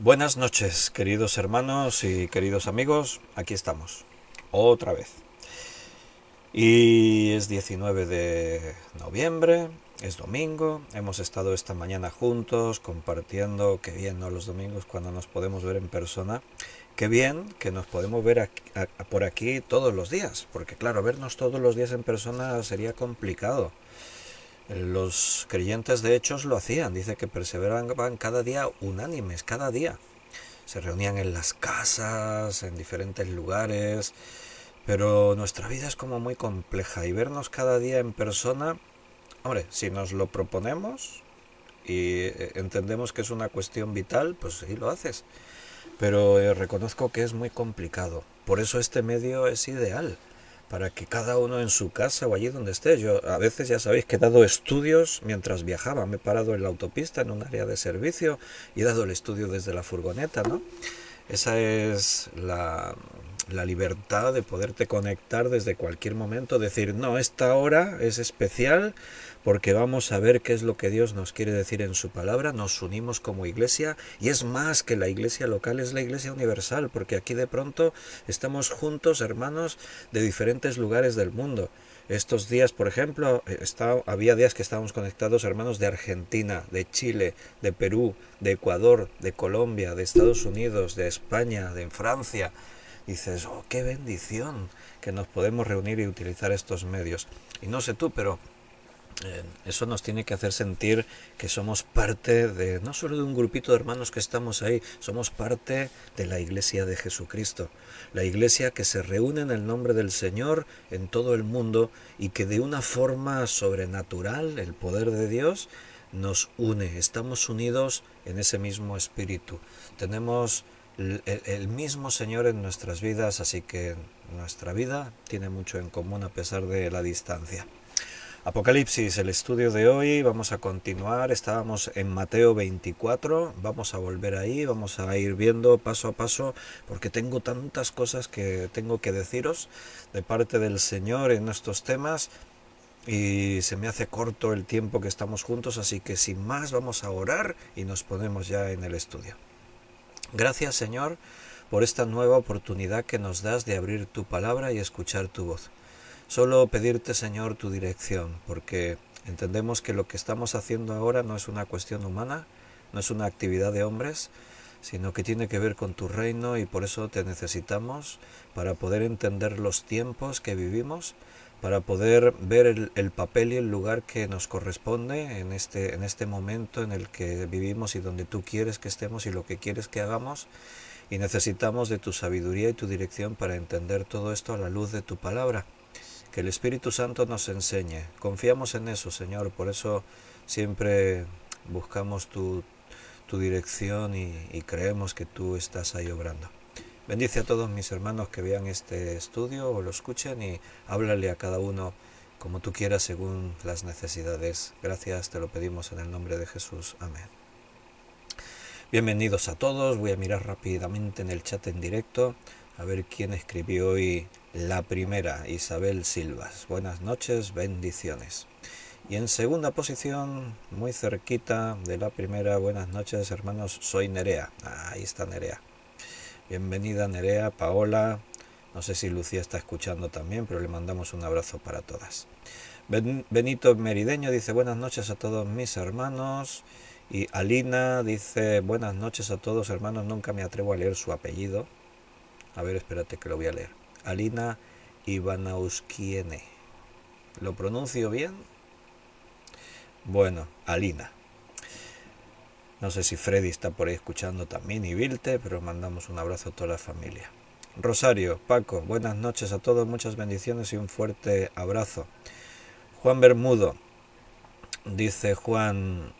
Buenas noches, queridos hermanos y queridos amigos. Aquí estamos, otra vez. Y es 19 de noviembre, es domingo. Hemos estado esta mañana juntos compartiendo. Qué bien, ¿no? Los domingos cuando nos podemos ver en persona. Qué bien que nos podemos ver por aquí todos los días. Porque claro, vernos todos los días en persona sería complicado. Los creyentes de Hechos lo hacían. Dice que perseveraban cada día unánimes, cada día. Se reunían en las casas, en diferentes lugares, pero nuestra vida es como muy compleja y vernos cada día en persona, hombre, si nos lo proponemos y entendemos que es una cuestión vital, pues sí lo haces, pero reconozco que es muy complicado. Por eso este medio es ideal, para que cada uno en su casa o allí donde esté. Yo a veces ya sabéis que he dado estudios mientras viajaba, me he parado en la autopista en un área de servicio y he dado el estudio desde la furgoneta, ¿no? Esa es la libertad de poderte conectar desde cualquier momento, decir, no, esta hora es especial porque vamos a ver qué es lo que Dios nos quiere decir en su palabra, nos unimos como iglesia y es más que la iglesia local, es la iglesia universal, porque aquí de pronto estamos juntos, hermanos, de diferentes lugares del mundo. Estos días, por ejemplo, había días que estábamos conectados hermanos de Argentina, de Chile, de Perú, de Ecuador, de Colombia, de Estados Unidos, de España, de Francia. Dices, oh, qué bendición que nos podemos reunir y utilizar estos medios. Y no sé tú, pero eso nos tiene que hacer sentir que somos parte de, no solo de un grupito de hermanos que estamos ahí, somos parte de la iglesia de Jesucristo. La iglesia que se reúne en el nombre del Señor en todo el mundo y que de una forma sobrenatural, el poder de Dios, nos une. Estamos unidos en ese mismo espíritu. Tenemos el mismo Señor en nuestras vidas, así que nuestra vida tiene mucho en común a pesar de la distancia. Apocalipsis, el estudio de hoy, vamos a continuar, estábamos en Mateo 24, vamos a volver ahí, vamos a ir viendo paso a paso, porque tengo tantas cosas que tengo que deciros de parte del Señor en estos temas y se me hace corto el tiempo que estamos juntos, así que sin más vamos a orar y nos ponemos ya en el estudio. Gracias, Señor, por esta nueva oportunidad que nos das de abrir tu palabra y escuchar tu voz. Solo pedirte, Señor, tu dirección, porque entendemos que lo que estamos haciendo ahora no es una cuestión humana, no es una actividad de hombres, sino que tiene que ver con tu reino y por eso te necesitamos para poder entender los tiempos que vivimos, para poder ver el papel y el lugar que nos corresponde en este momento en el que vivimos y donde tú quieres que estemos y lo que quieres que hagamos. Y necesitamos de tu sabiduría y tu dirección para entender todo esto a la luz de tu palabra. Que el Espíritu Santo nos enseñe. Confiamos en eso, Señor, por eso siempre buscamos tu dirección y creemos que tú estás ahí obrando. Bendice a todos mis hermanos que vean este estudio o lo escuchen y háblale a cada uno como tú quieras según las necesidades. Gracias, te lo pedimos en el nombre de Jesús. Amén. Bienvenidos a todos. Voy a mirar rápidamente en el chat en directo a ver quién escribió hoy la primera. Isabel Silvas. Buenas noches, bendiciones. Y en segunda posición, muy cerquita de la primera, buenas noches hermanos, soy Nerea. Ahí está Nerea. Bienvenida Nerea, Paola. No sé si Lucía está escuchando también, pero le mandamos un abrazo para todas. Benito Merideño dice buenas noches a todos mis hermanos. Y Alina dice buenas noches a todos hermanos, nunca me atrevo a leer su apellido. A ver, espérate que lo voy a leer. Alina Ivanauskiene. ¿Lo pronuncio bien? Bueno, Alina. No sé si Freddy está por ahí escuchando también y Vilte, pero mandamos un abrazo a toda la familia. Rosario, Paco, buenas noches a todos, muchas bendiciones y un fuerte abrazo. Juan Bermudo, dice Juan,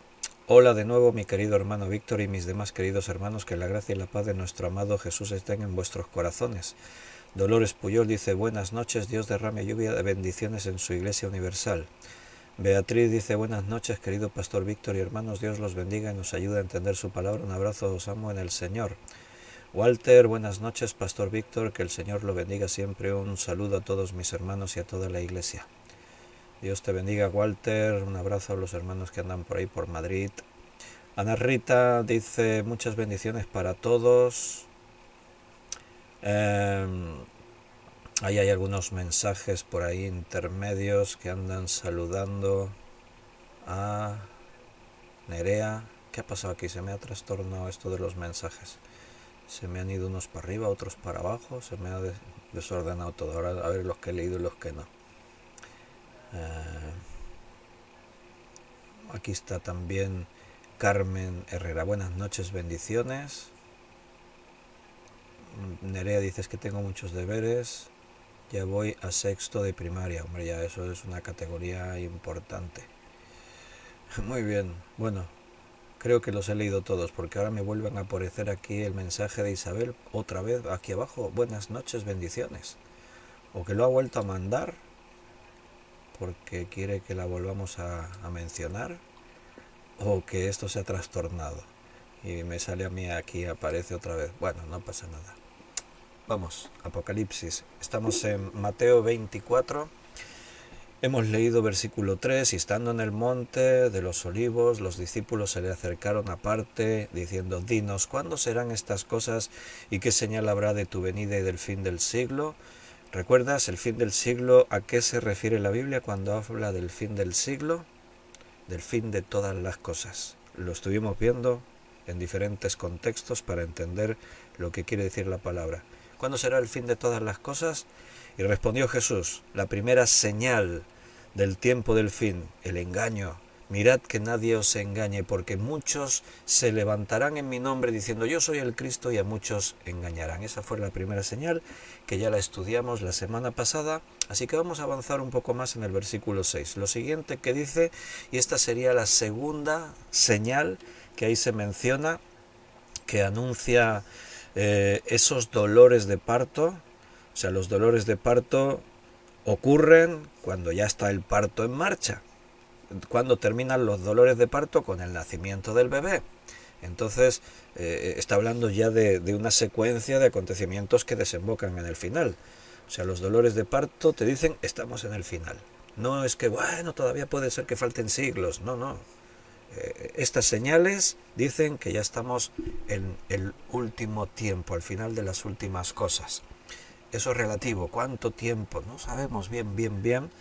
hola de nuevo mi querido hermano Víctor y mis demás queridos hermanos, que la gracia y la paz de nuestro amado Jesús estén en vuestros corazones. Dolores Puyol dice buenas noches, Dios derrame lluvia de bendiciones en su iglesia universal. Beatriz dice buenas noches querido pastor Víctor y hermanos, Dios los bendiga y nos ayude a entender su palabra, un abrazo, os amo en el Señor. Walter, buenas noches pastor Víctor, que el Señor lo bendiga siempre, un saludo a todos mis hermanos y a toda la iglesia. Dios te bendiga Walter, un abrazo a los hermanos que andan por ahí por Madrid. Ana Rita dice muchas bendiciones para todos. Ahí hay algunos mensajes por ahí intermedios que andan saludando a Nerea. ¿Qué ha pasado aquí? Se me ha trastornado esto de los mensajes. Se me han ido unos para arriba, otros para abajo. Se me ha desordenado todo. Ahora a ver los que he leído y los que no. Aquí está también Carmen Herrera. Buenas noches, bendiciones. Nerea dices que tengo muchos deberes. Ya voy a sexto de primaria. Hombre, ya eso es una categoría importante. Muy bien. Bueno, creo que los he leído todos porque ahora me vuelven a aparecer aquí el mensaje de Isabel otra vez aquí abajo. Buenas noches, bendiciones. O que lo ha vuelto a mandar porque quiere que la volvamos a mencionar, o que esto se ha trastornado y me sale a mí aquí, aparece otra vez. Bueno, no pasa nada. Vamos, Apocalipsis. Estamos en Mateo 24. Hemos leído versículo 3, y estando en el monte de los olivos, los discípulos se le acercaron aparte, diciendo, dinos, ¿cuándo serán estas cosas y qué señal habrá de tu venida y del fin del siglo? ¿Recuerdas el fin del siglo? ¿A qué se refiere la Biblia cuando habla del fin del siglo? Del fin de todas las cosas. Lo estuvimos viendo en diferentes contextos para entender lo que quiere decir la palabra. ¿Cuándo será el fin de todas las cosas? Y respondió Jesús, la primera señal del tiempo del fin, el engaño. Mirad que nadie os engañe, porque muchos se levantarán en mi nombre diciendo yo soy el Cristo, y a muchos engañarán. Esa fue la primera señal, que ya la estudiamos la semana pasada, así que vamos a avanzar un poco más en el versículo 6. Lo siguiente que dice, y esta sería la segunda señal que ahí se menciona, que anuncia esos dolores de parto. O sea, los dolores de parto ocurren cuando ya está el parto en marcha. Cuando terminan los dolores de parto con el nacimiento del bebé. Entonces está hablando ya de una secuencia de acontecimientos que desembocan en el final. O sea, los dolores de parto te dicen estamos en el final. No es que, bueno, todavía puede ser que falten siglos. No, no. Estas señales dicen que ya estamos en el último tiempo, al final de las últimas cosas. Eso es relativo. ¿Cuánto tiempo? No sabemos bien,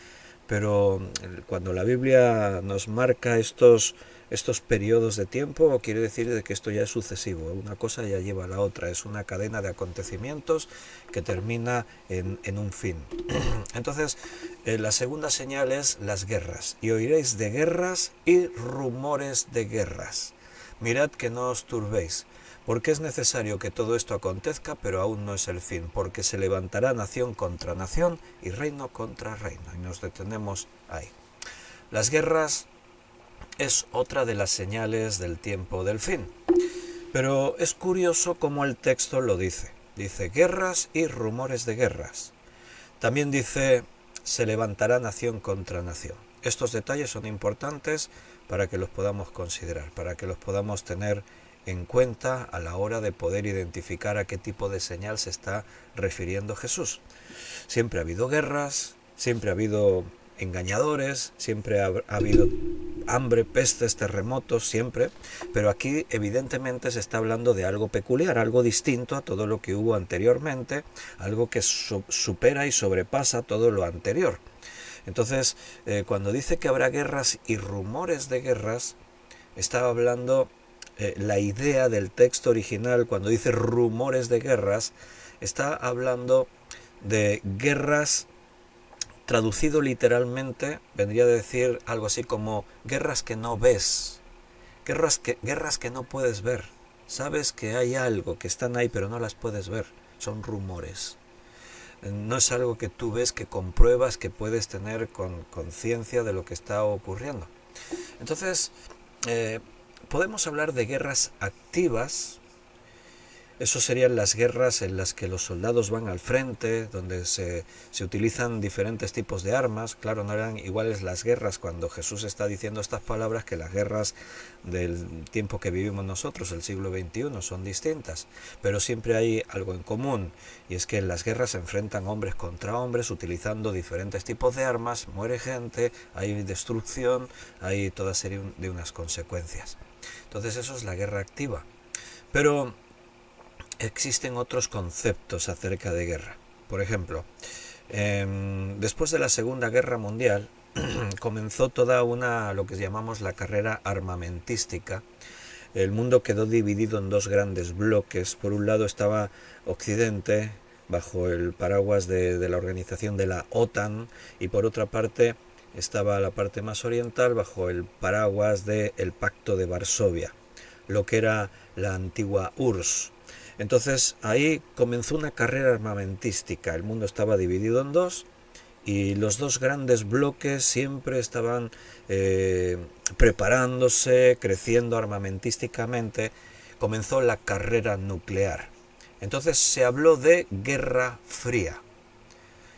pero cuando la Biblia nos marca estos periodos de tiempo, quiere decir de que esto ya es sucesivo. Una cosa ya lleva a la otra. Es una cadena de acontecimientos que termina en un fin. Entonces, la segunda señal es las guerras. Y oiréis de guerras y rumores de guerras. Mirad que no os turbéis. Porque es necesario que todo esto acontezca, pero aún no es el fin, porque se levantará nación contra nación y reino contra reino. Y nos detenemos ahí. Las guerras es otra de las señales del tiempo del fin. Pero es curioso cómo el texto lo dice. Dice guerras y rumores de guerras. También dice se levantará nación contra nación. Estos detalles son importantes para que los podamos considerar, para que los podamos tener en cuenta a la hora de poder identificar a qué tipo de señal se está refiriendo Jesús. Siempre ha habido guerras, siempre ha habido engañadores, siempre ha habido hambre, pestes, terremotos, siempre, pero aquí evidentemente se está hablando de algo peculiar, algo distinto a todo lo que hubo anteriormente, algo que supera y sobrepasa todo lo anterior. Entonces, cuando dice que habrá guerras y rumores de guerras, está hablando la idea del texto original. Cuando dice rumores de guerras, está hablando de guerras, traducido literalmente, vendría a decir algo así como guerras que no ves, guerras que no puedes ver. Sabes que hay algo, que están ahí, pero no las puedes ver. Son rumores. No es algo que tú ves, que compruebas, que puedes tener con conciencia de lo que está ocurriendo. Entonces, podemos hablar de guerras activas. Eso serían las guerras en las que los soldados van al frente, donde se utilizan diferentes tipos de armas. Claro, no eran iguales las guerras cuando Jesús está diciendo estas palabras que las guerras del tiempo que vivimos nosotros, el siglo XXI, son distintas. Pero siempre hay algo en común, y es que en las guerras se enfrentan hombres contra hombres utilizando diferentes tipos de armas, muere gente, hay destrucción, hay toda serie de unas consecuencias. Entonces eso es la guerra activa. Pero existen otros conceptos acerca de guerra. Por ejemplo, después de la Segunda Guerra Mundial comenzó toda lo que llamamos la carrera armamentística. El mundo quedó dividido en dos grandes bloques. Por un lado estaba Occidente, bajo el paraguas de la organización de la OTAN, y por otra parte estaba la parte más oriental bajo el paraguas del Pacto de Varsovia, lo que era la antigua URSS. Entonces ahí comenzó una carrera armamentística. El mundo estaba dividido en dos y los dos grandes bloques siempre estaban preparándose, creciendo armamentísticamente. Comenzó la carrera nuclear. Entonces se habló de guerra fría.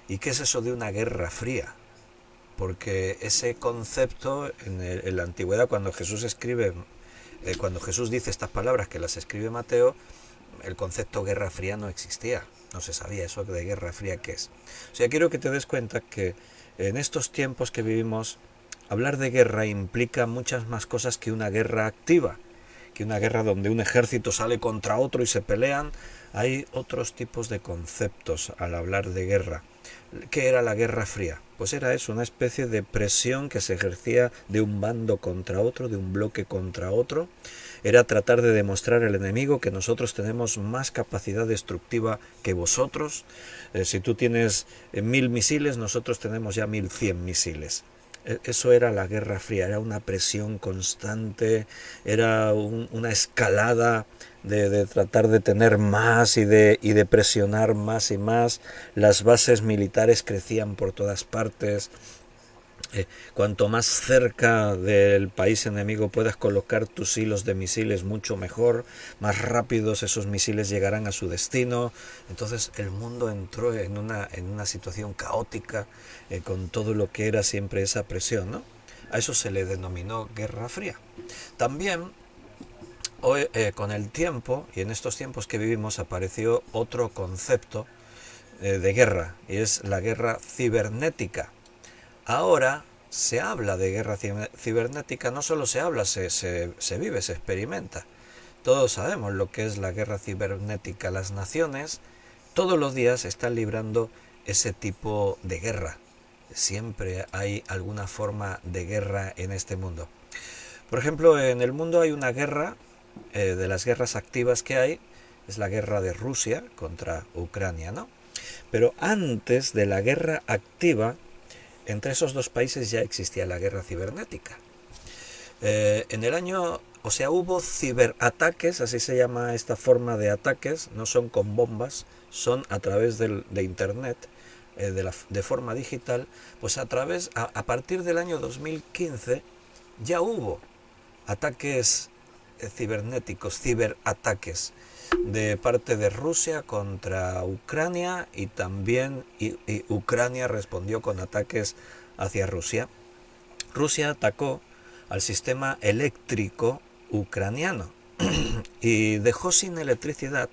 ¿Y qué es eso de una guerra fría? Porque ese concepto en la antigüedad, cuando Jesús dice estas palabras que las escribe Mateo, el concepto guerra fría no existía, no se sabía eso de guerra fría qué es. O sea, quiero que te des cuenta que en estos tiempos que vivimos, hablar de guerra implica muchas más cosas que una guerra activa, que una guerra donde un ejército sale contra otro y se pelean. Hay otros tipos de conceptos al hablar de guerra. ¿Qué era la Guerra Fría? Pues era eso, una especie de presión que se ejercía de un bando contra otro, de un bloque contra otro. Era tratar de demostrar al enemigo que nosotros tenemos más capacidad destructiva que vosotros. Si tú tienes 1000 misiles, nosotros tenemos ya 1100 misiles. Eso era la Guerra Fría, era una presión constante, era una escalada de tratar de tener más y de presionar más y más. Las bases militares crecían por todas partes. Cuanto más cerca del país enemigo puedas colocar tus hilos de misiles, mucho mejor, más rápidos esos misiles llegarán a su destino. Entonces el mundo entró en una situación caótica, con todo lo que era siempre esa presión, ¿no? A eso se le denominó Guerra Fría. También hoy, con el tiempo, y en estos tiempos que vivimos, apareció otro concepto de guerra, y es la guerra cibernética. Ahora se habla de guerra cibernética, no solo se habla, se vive, se experimenta. Todos sabemos lo que es la guerra cibernética. Las naciones todos los días están librando ese tipo de guerra. Siempre hay alguna forma de guerra en este mundo. Por ejemplo, en el mundo hay una guerra, de las guerras activas que hay, es la guerra de Rusia contra Ucrania, ¿no? Pero antes de la guerra activa, entre esos dos países ya existía la guerra cibernética. En el año, o sea, hubo ciberataques, así se llama esta forma de ataques, no son con bombas, son a través de Internet, de forma digital. Pues a partir del año 2015 ya hubo ataques cibernéticos, ciberataques de parte de Rusia contra Ucrania, y también Ucrania respondió con ataques hacia Rusia. Rusia atacó al sistema eléctrico ucraniano y dejó sin electricidad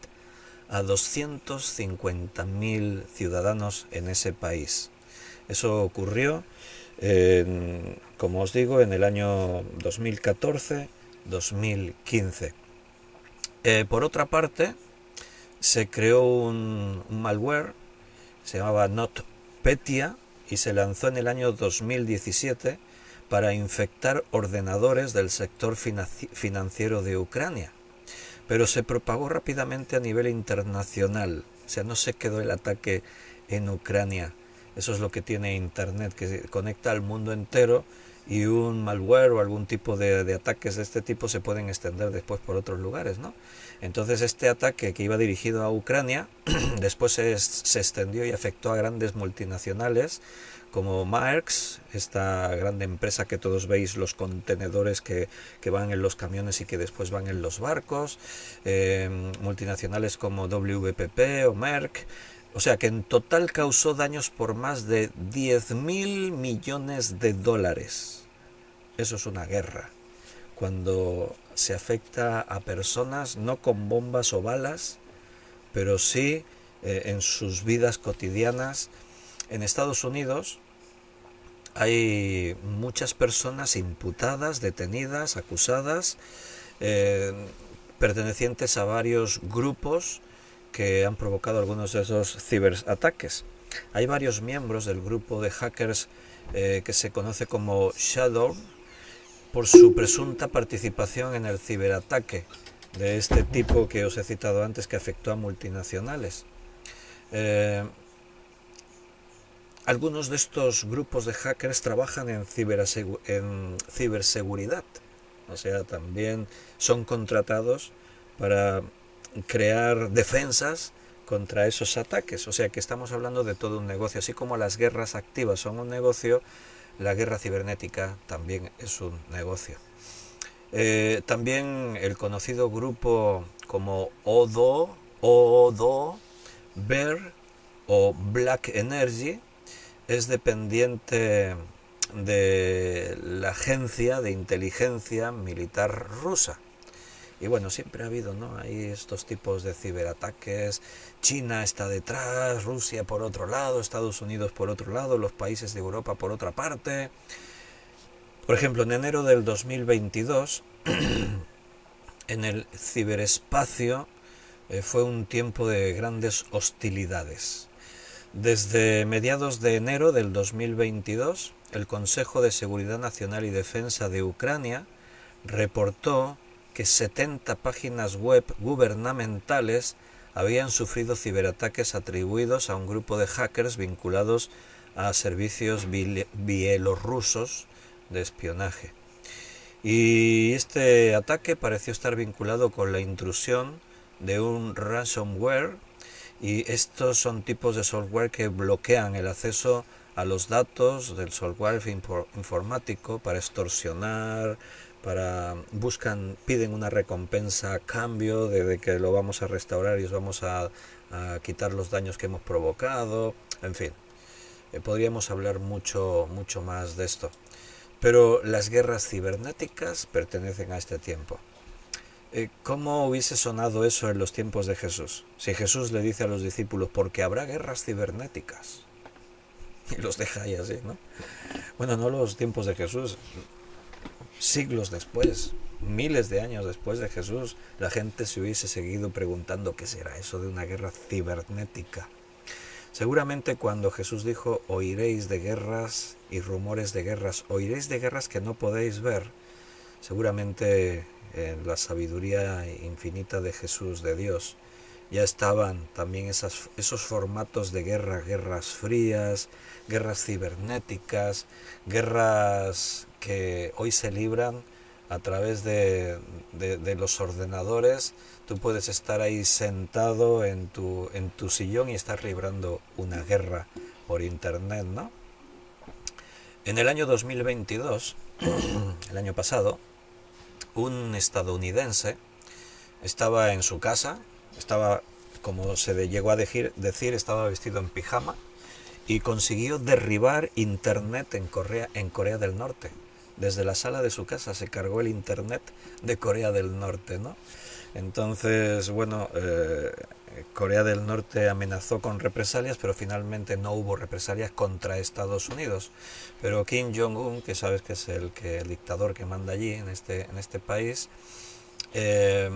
a 250.000 ciudadanos en ese país. Eso ocurrió, como os digo, en el año 2014-2015. Por otra parte, se creó un malware, se llamaba NotPetya, y se lanzó en el año 2017 para infectar ordenadores del sector financiero de Ucrania. Pero se propagó rápidamente a nivel internacional. O sea, no se quedó el ataque en Ucrania. Eso es lo que tiene Internet, que conecta al mundo entero, y un malware o algún tipo de ataques de este tipo se pueden extender después por otros lugares, ¿no? Entonces este ataque, que iba dirigido a Ucrania, después se extendió y afectó a grandes multinacionales como Maersk, esta grande empresa que todos veis, los contenedores que van en los camiones y que después van en los barcos, multinacionales como WPP o Merck. O sea que en total causó daños por más de 10.000 millones de dólares. Eso es una guerra. Cuando se afecta a personas, no con bombas o balas, pero sí en sus vidas cotidianas. En Estados Unidos hay muchas personas imputadas, detenidas, acusadas, eh, pertenecientes a varios grupos que han provocado algunos de esos ciberataques. Hay varios miembros del grupo de hackers que se conoce como Shadow por su presunta participación en el ciberataque de este tipo que os he citado antes que afectó a multinacionales. Eh, Algunos de estos grupos de hackers trabajan en ciberseguridad, o sea, también son contratados para crear defensas contra esos ataques, o sea que estamos hablando de todo un negocio, así como las guerras activas son un negocio, la guerra cibernética también es un negocio. También el conocido grupo como Odo, Bear o Black Energy es dependiente de la agencia de inteligencia militar rusa. Y bueno, siempre ha habido, ¿no? Hay estos tipos de ciberataques. China está detrás, Rusia por otro lado, Estados Unidos por otro lado, los países de Europa por otra parte. Por ejemplo, en enero del 2022, en el ciberespacio fue un tiempo de grandes hostilidades. Desde mediados de enero del 2022, el Consejo de Seguridad Nacional y Defensa de Ucrania reportó que 70 páginas web gubernamentales habían sufrido ciberataques atribuidos a un grupo de hackers vinculados a servicios bielorrusos de espionaje. Y este ataque pareció estar vinculado con la intrusión de un ransomware, y estos son tipos de software que bloquean el acceso a los datos del software informático para extorsionar, piden una recompensa a cambio de que lo vamos a restaurar y os vamos a quitar los daños que hemos provocado, en fin. Podríamos hablar mucho más de esto. Pero las guerras cibernéticas pertenecen a este tiempo. ¿Cómo hubiese sonado eso en los tiempos de Jesús? Si Jesús le dice a los discípulos, porque habrá guerras cibernéticas. Y los deja ahí así, ¿no? Bueno, no los tiempos de Jesús, siglos después, miles de años después de Jesús, la gente se hubiese seguido preguntando qué será eso de una guerra cibernética. Seguramente cuando Jesús dijo, oiréis de guerras y rumores de guerras, oiréis de guerras que no podéis ver, seguramente en la sabiduría infinita de Jesús, de Dios, ya estaban también esos formatos de guerra, guerras frías, guerras cibernéticas, guerras que hoy se libran a través de los ordenadores. Tú puedes estar ahí sentado en tu sillón y estar librando una guerra por internet, ¿no? En el año 2022, el año pasado, un estadounidense estaba en su casa, estaba, como se llegó a decir, estaba vestido en pijama y consiguió derribar internet en Corea del Norte. Desde la sala de su casa se cargó el internet de Corea del Norte, ¿no? Entonces, bueno, Corea del Norte amenazó con represalias, pero finalmente no hubo represalias contra Estados Unidos. Pero Kim Jong-un, que sabes que es el dictador que manda allí en este país, eh,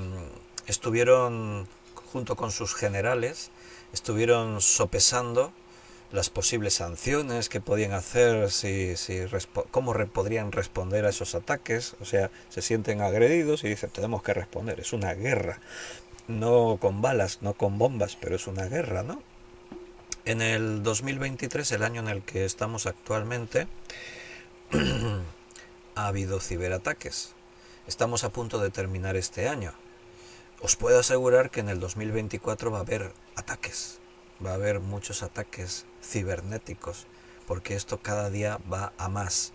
estuvieron, junto con sus generales, estuvieron sopesando las posibles sanciones que podían hacer, cómo podrían responder a esos ataques. O sea, se sienten agredidos y dicen, tenemos que responder, es una guerra, no con balas, no con bombas, pero es una guerra, ¿no? En el 2023, el año en el que estamos actualmente, ha habido ciberataques. Estamos a punto de terminar este año. Os puedo asegurar que en el 2024 va a haber ataques, va a haber muchos ataques cibernéticos, porque esto cada día va a más.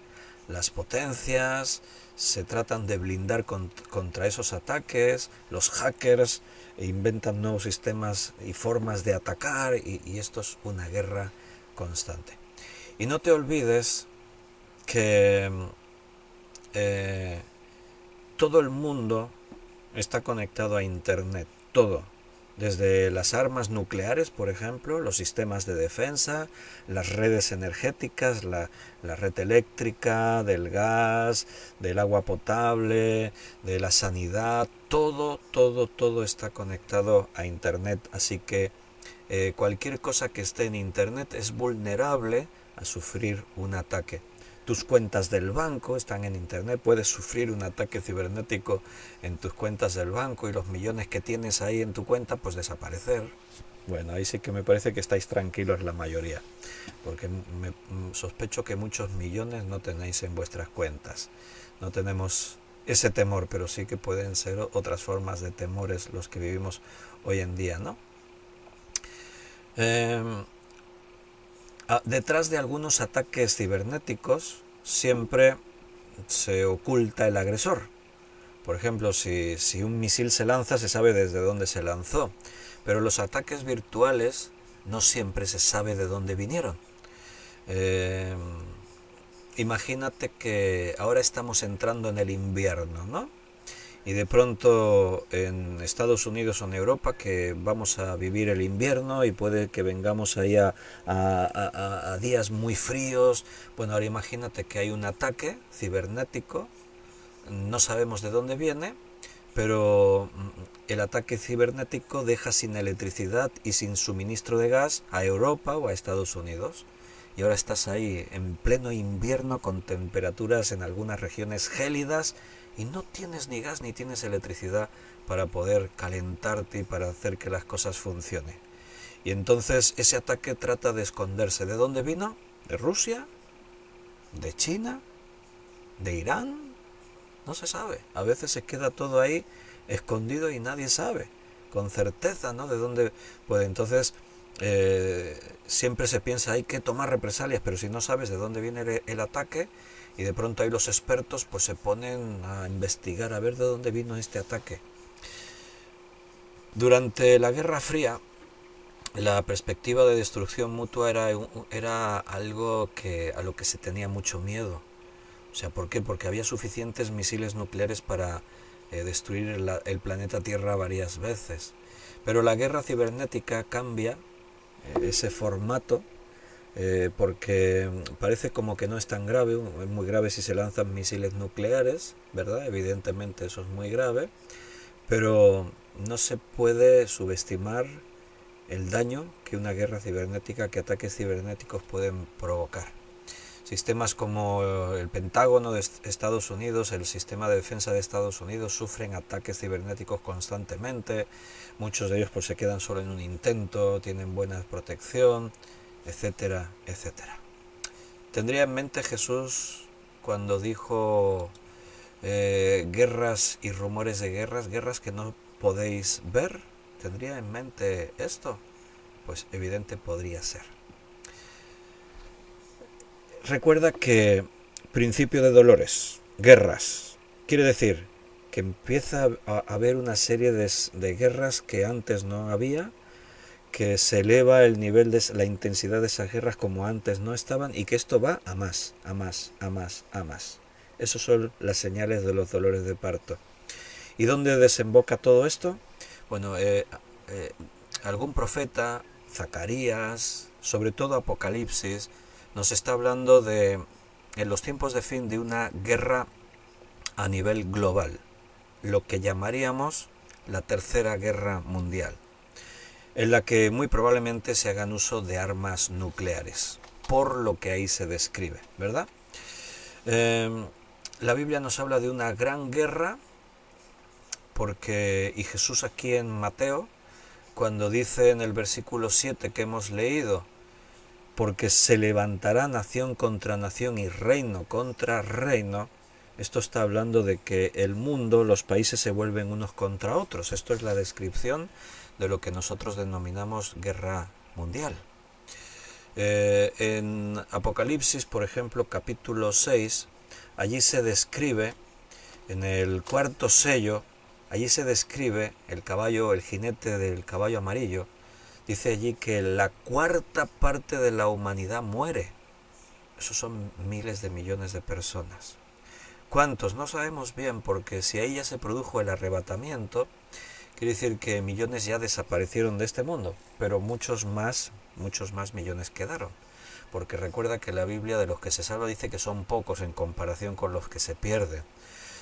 Las potencias se tratan de blindar contra esos ataques, los hackers inventan nuevos sistemas y formas de atacar, y esto es una guerra constante. Y no te olvides que todo el mundo está conectado a internet, todo. desde las armas nucleares, por ejemplo, los sistemas de defensa, las redes energéticas, la red eléctrica, del gas, del agua potable, de la sanidad, todo está conectado a Internet, así que cualquier cosa que esté en Internet es vulnerable a sufrir un ataque. Tus cuentas del banco están en Internet, puedes sufrir un ataque cibernético en tus cuentas del banco y los millones que tienes ahí en tu cuenta pues desaparecer. Bueno, ahí sí que me parece que estáis tranquilos la mayoría, porque sospecho que muchos millones no tenéis en vuestras cuentas. No tenemos ese temor, pero sí que pueden ser otras formas de temores los que vivimos hoy en día, ¿no? Eh, Detrás de algunos ataques cibernéticos siempre se oculta el agresor. Por ejemplo, si un misil se lanza, se sabe desde dónde se lanzó. Pero los ataques virtuales no siempre se sabe de dónde vinieron. Eh, Imagínate que ahora estamos entrando en el invierno, ¿no? Y de pronto en Estados Unidos o en Europa que vamos a vivir el invierno y puede que vengamos ahí a días muy fríos. Bueno, ahora imagínate que hay un ataque cibernético, no sabemos de dónde viene, pero el ataque cibernético deja sin electricidad y sin suministro de gas a Europa o a Estados Unidos. Y ahora estás ahí en pleno invierno con temperaturas en algunas regiones gélidas y no tienes ni gas ni tienes electricidad para poder calentarte y para hacer que las cosas funcionen. Y entonces ese ataque trata de esconderse. ¿De dónde vino? ¿De Rusia? ¿De China? ¿De Irán? No se sabe. A veces se queda todo ahí escondido y nadie sabe con certeza, ¿no? De dónde puede. Entonces siempre se piensa hay que tomar represalias, pero si no sabes de dónde viene el ataque y de pronto ahí los expertos pues se ponen a investigar a ver de dónde vino este ataque. Durante la Guerra Fría la perspectiva de destrucción mutua era algo a lo que se tenía mucho miedo. O sea, ¿por qué? Porque había suficientes misiles nucleares para destruir el planeta Tierra varias veces. Pero la guerra cibernética cambia ese formato porque parece como que no es tan grave. Es muy grave si se lanzan misiles nucleares, ¿verdad? Evidentemente eso es muy grave, pero no se puede subestimar el daño que una guerra cibernética, que ataques cibernéticos pueden provocar. Sistemas como el Pentágono de Estados Unidos, el sistema de defensa de Estados Unidos sufren ataques cibernéticos constantemente. Muchos de ellos pues se quedan solo en un intento, tienen buena protección, etcétera, etcétera. Tendría en mente Jesús cuando dijo guerras y rumores de guerras, guerras que no podéis ver. ¿Tendría en mente esto? Pues evidente podría ser. Recuerda que principio de dolores, guerras, quiere decir que empieza a haber una serie de guerras que antes no había, que se eleva el nivel de la intensidad de esas guerras como antes no estaban y que esto va a más, a más, a más, a más. Esas son las señales de los dolores de parto. ¿Y dónde desemboca todo esto? Bueno, algún profeta, Zacarías, sobre todo Apocalipsis, nos está hablando de, en los tiempos de fin, de una guerra a nivel global, lo que llamaríamos la Tercera Guerra Mundial, en la que muy probablemente se hagan uso de armas nucleares, por lo que ahí se describe, ¿verdad? La Biblia nos habla de una gran guerra, porque, y Jesús aquí en Mateo, cuando dice en el versículo 7 que hemos leído, porque se levantará nación contra nación y reino contra reino, esto está hablando de que el mundo, los países se vuelven unos contra otros. Esto es la descripción de lo que nosotros denominamos guerra mundial. En Apocalipsis, por ejemplo, capítulo 6, allí se describe, en el cuarto sello, allí se describe el caballo, el jinete del caballo amarillo. Dice allí que la cuarta parte de la humanidad muere. Esos son miles de millones de personas. ¿Cuántos? No sabemos bien, porque si ahí ya se produjo el arrebatamiento, Quiere decir que millones ya desaparecieron de este mundo, pero muchos más millones quedaron. Porque recuerda que la Biblia de los que se salva dice que son pocos en comparación con los que se pierden.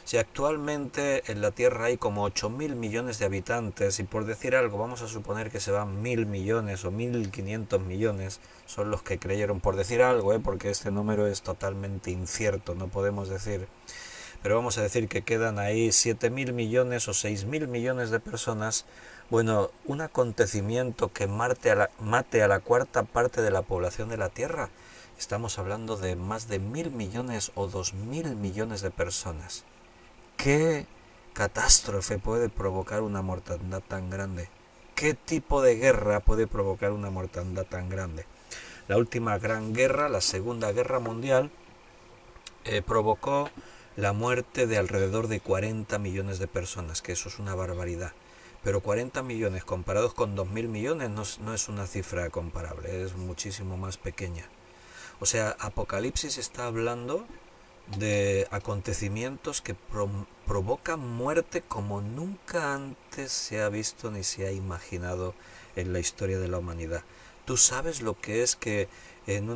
Si actualmente en la Tierra hay como 8.000 millones de habitantes, y por decir algo, vamos a suponer que se van 1.000 millones o 1.500 millones, son los que creyeron, por decir algo, porque este número es totalmente incierto, no podemos decir, pero vamos a decir que quedan ahí 7.000 millones o 6.000 millones de personas. Bueno, un acontecimiento que mate a la cuarta parte de la población de la Tierra, estamos hablando de más de 1.000 millones o 2.000 millones de personas. ¿Qué catástrofe puede provocar una mortandad tan grande? ¿Qué tipo de guerra puede provocar una mortandad tan grande? La última gran guerra, la Segunda Guerra Mundial, provocó la muerte de alrededor de 40 millones de personas, que eso es una barbaridad. Pero 40 millones comparados con 2.000 millones no es una cifra comparable, es muchísimo más pequeña. O sea, Apocalipsis está hablando de acontecimientos que provocan muerte como nunca antes se ha visto ni se ha imaginado en la historia de la humanidad. ¿Tú sabes lo que es que en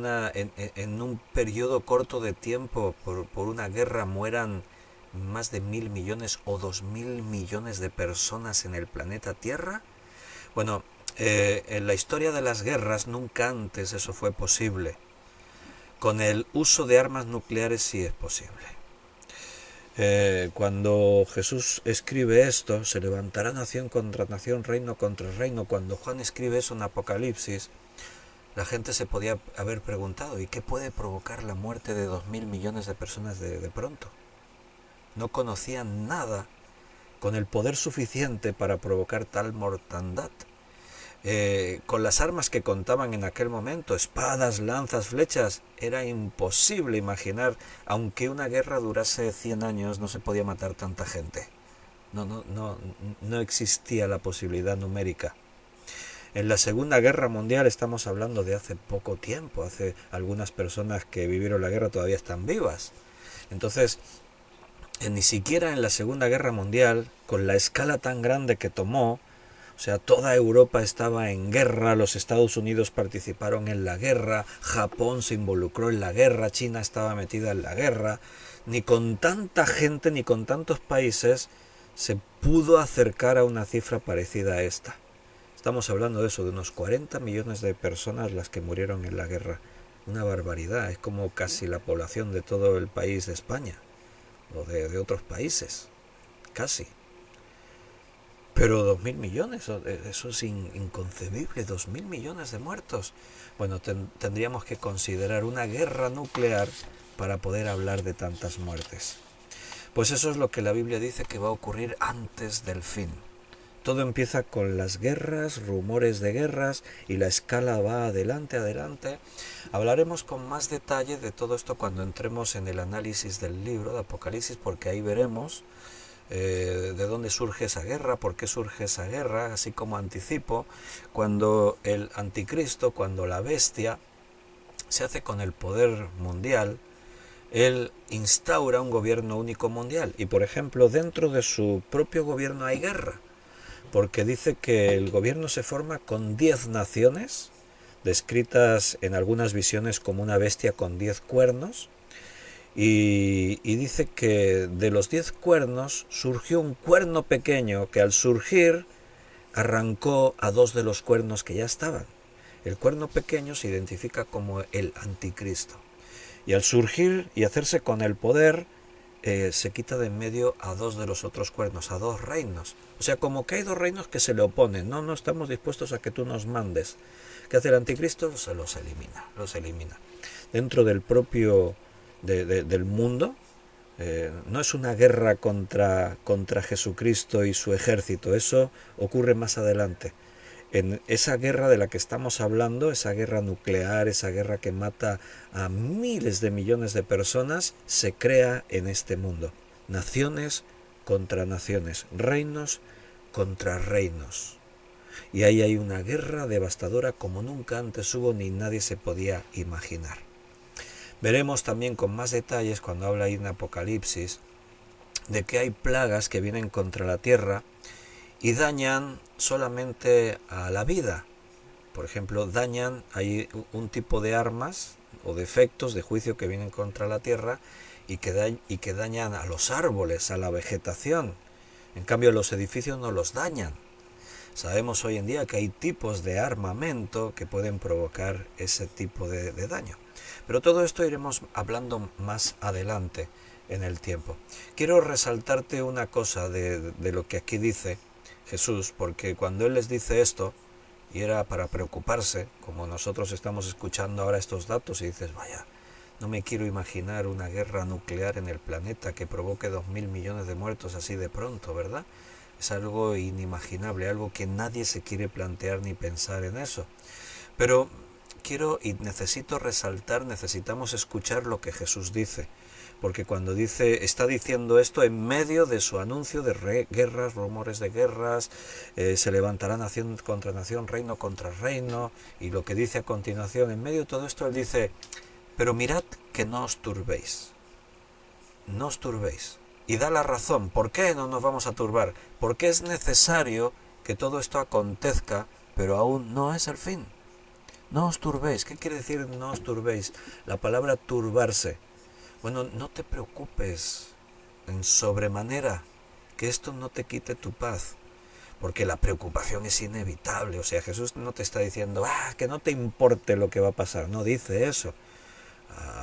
un periodo corto de tiempo por una guerra mueran más de 1.000 millones o 2.000 millones de personas en el planeta Tierra? Bueno, en la historia de las guerras nunca antes eso fue posible. Con el uso de armas nucleares sí es posible. Cuando Jesús escribe esto, se levantará nación contra nación, reino contra reino. Cuando Juan escribe eso en Apocalipsis, la gente se podía haber preguntado, ¿y qué puede provocar la muerte de 2.000 millones de personas de pronto? No conocían nada con el poder suficiente para provocar tal mortandad. Con las armas que contaban en aquel momento, espadas, lanzas, flechas, era imposible imaginar, aunque una guerra durase 100 años, no se podía matar tanta gente. No existía la posibilidad numérica. En la Segunda Guerra Mundial estamos hablando de hace poco tiempo, hace algunas personas que vivieron la guerra todavía están vivas. Entonces, ni siquiera en la Segunda Guerra Mundial, con la escala tan grande que tomó, o sea, toda Europa estaba en guerra, los Estados Unidos participaron en la guerra, Japón se involucró en la guerra, China estaba metida en la guerra, ni con tanta gente ni con tantos países se pudo acercar a una cifra parecida a esta. Estamos hablando de eso, de unos 40 millones de personas las que murieron en la guerra. Una barbaridad, es como casi la población de todo el país de España, o de otros países, casi. Pero 2.000 millones, eso es inconcebible, 2.000 millones de muertos. Bueno, tendríamos que considerar una guerra nuclear para poder hablar de tantas muertes. Pues eso es lo que la Biblia dice que va a ocurrir antes del fin. Todo empieza con las guerras, rumores de guerras, y la escala va adelante, adelante. Hablaremos con más detalle de todo esto cuando entremos en el análisis del libro de Apocalipsis, porque ahí veremos de dónde surge esa guerra, por qué surge esa guerra, así como anticipo, cuando el anticristo, cuando la bestia se hace con el poder mundial, él instaura un gobierno único mundial y, por ejemplo, dentro de su propio gobierno hay guerra, porque dice que el gobierno se forma con 10 naciones, descritas en algunas visiones como una bestia con 10 cuernos, y dice que de los 10 cuernos surgió un cuerno pequeño que al surgir arrancó a 2 de los cuernos que ya estaban. El cuerno pequeño se identifica como el anticristo. Y al surgir y hacerse con el poder, se quita de en medio a 2 de los otros cuernos, a 2 reinos. O sea, como que hay 2 reinos que se le oponen. No estamos dispuestos a que tú nos mandes. ¿Qué hace el anticristo? Se los elimina. Dentro del propio del mundo, no es una guerra contra Jesucristo y su ejército, eso ocurre más adelante. En esa guerra de la que estamos hablando, esa guerra nuclear, esa guerra que mata a miles de millones de personas, se crea en este mundo. Naciones contra naciones, reinos contra reinos. Y ahí hay una guerra devastadora como nunca antes hubo ni nadie se podía imaginar. Veremos también con más detalles cuando habla ahí en Apocalipsis de que hay plagas que vienen contra la tierra y dañan solamente a la vida. Por ejemplo, dañan, hay un tipo de armas o de efectos de juicio que vienen contra la tierra y que dañan a los árboles, a la vegetación. En cambio, los edificios no los dañan. Sabemos hoy en día que hay tipos de armamento que pueden provocar ese tipo de daño. Pero todo esto iremos hablando más adelante en el tiempo. Quiero resaltarte una cosa de lo que aquí dice Jesús, porque cuando Él les dice esto, y era para preocuparse, como nosotros estamos escuchando ahora estos datos y dices, vaya, no me quiero imaginar una guerra nuclear en el planeta que provoque 2.000 millones de muertos así de pronto, ¿verdad? Es algo inimaginable, algo que nadie se quiere plantear ni pensar en eso. Pero quiero y necesito resaltar, necesitamos escuchar lo que Jesús dice, porque cuando dice, está diciendo esto en medio de su anuncio de guerras, rumores de guerras, se levantará nación contra nación, reino contra reino, y lo que dice a continuación, en medio de todo esto, Él dice, pero mirad que no os turbéis, no os turbéis. Y da la razón, ¿por qué no nos vamos a turbar? Porque es necesario que todo esto acontezca, pero aún no es el fin. No os turbéis. ¿Qué quiere decir no os turbéis? La palabra turbarse. Bueno, no te preocupes en sobremanera, que esto no te quite tu paz, porque la preocupación es inevitable. O sea, Jesús no te está diciendo, que no te importe lo que va a pasar. No dice eso.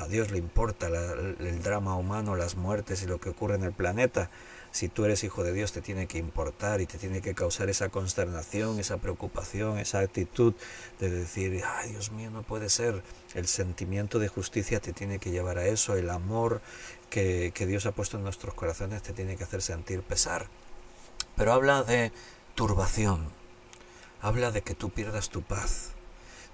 A Dios le importa el drama humano, las muertes y lo que ocurre en el planeta. Si tú eres hijo de Dios te tiene que importar y te tiene que causar esa consternación, esa preocupación, esa actitud de decir, ay Dios mío, no puede ser. El sentimiento de justicia te tiene que llevar a eso, el amor que Dios ha puesto en nuestros corazones te tiene que hacer sentir pesar. Pero habla de turbación, habla de que tú pierdas tu paz,